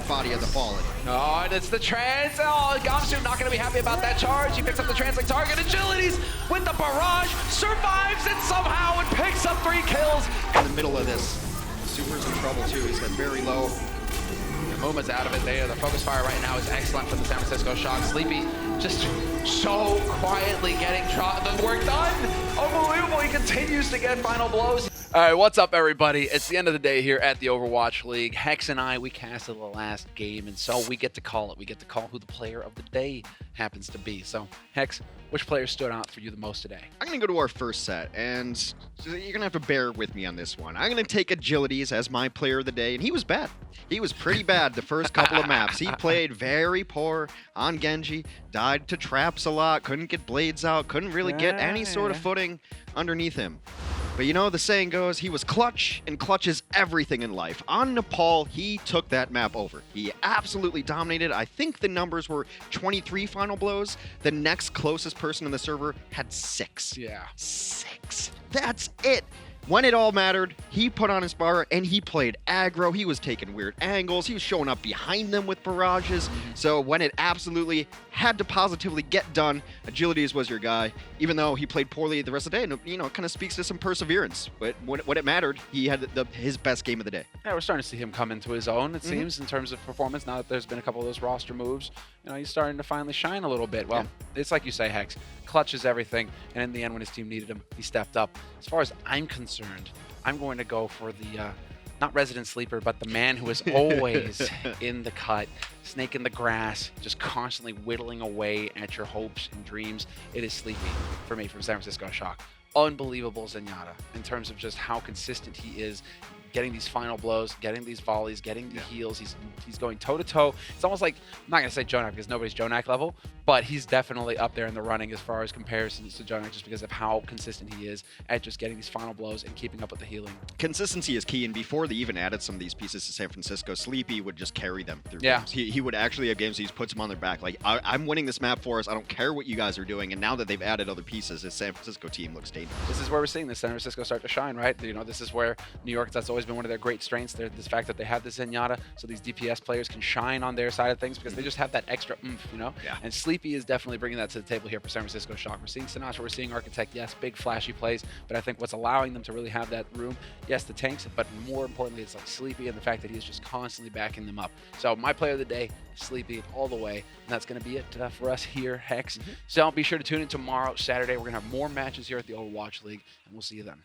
body of the Fallen. Oh, and it's the trans. Oh, Gamsu not going to be happy about that charge. He picks up the trans-like target. Agilities with the barrage, survives it somehow and picks up 3 kills. In the middle of this, Super's in trouble too. He's got very low. Muma's out of it there. The focus fire right now is excellent for the San Francisco Shock. Sleepy just so quietly getting the work done. Unbelievable. He continues to get final blows. All right, what's up, everybody? It's the end of the day here at the Overwatch League. Hex and I, we casted the last game, and so we get to call it. We get to call who the player of the day happens to be. So, Hex, which player stood out for you the most today? I'm going to go to our first set, and you're going to have to bear with me on this one. I'm going to take Agilities as my player of the day, and he was bad. He was pretty bad the first couple of maps. He played very poor on Genji, died to traps a lot, couldn't get blades out, couldn't really get any sort of footing underneath him. But you know, the saying goes, he was clutch, and clutch is everything in life. On Nepal, he took that map over. He absolutely dominated. I think the numbers were 23 final blows. The next closest person on the server had 6. Yeah. 6. That's it. When it all mattered, he put on his bar and he played aggro. He was taking weird angles. He was showing up behind them with barrages. So when it absolutely had to positively get done, Agilities was your guy. Even though he played poorly the rest of the day, and you know, it kind of speaks to some perseverance. But when it mattered, he had his best game of the day. Yeah, we're starting to see him come into his own, it seems, in terms of performance. Now that there's been a couple of those roster moves, you know, he's starting to finally shine a little bit. Well, it's like you say, Hex, clutch is everything. And in the end, when his team needed him, he stepped up. As far as I'm concerned, I'm going to go for the, not resident sleeper, but the man who is always in the cut, snake in the grass, just constantly whittling away at your hopes and dreams. It is Sleepy for me from San Francisco Shock. Unbelievable Zenyatta in terms of just how consistent he is, getting these final blows, getting these volleys, getting the heals. He's going toe-to-toe. It's almost like, I'm not going to say Jonak because nobody's Jonak level, but he's definitely up there in the running as far as comparisons to Jonak just because of how consistent he is at just getting these final blows and keeping up with the healing. Consistency is key, and before they even added some of these pieces to San Francisco, Sleepy would just carry them through games. He would actually have games he just puts them on their back. Like, I'm winning this map for us. I don't care what you guys are doing, and now that they've added other pieces, his San Francisco team looks dangerous. This is where we're seeing the San Francisco start to shine, right? You know, this is where New York, that's always been one of their great strengths. This fact that they have this Zenyatta, so these DPS players can shine on their side of things because they just have that extra oomph, you know? Yeah. And Sleepy is definitely bringing that to the table here for San Francisco Shock. We're seeing Sinatra, we're seeing Architect, yes, big flashy plays, but I think what's allowing them to really have that room, yes, the tanks, but more importantly, it's like Sleepy and the fact that he is just constantly backing them up. So my player of the day, Sleepy all the way, and that's going to be it for us here, Hex. So be sure to tune in tomorrow, Saturday. We're going to have more matches here at the Overwatch League, and we'll see you then.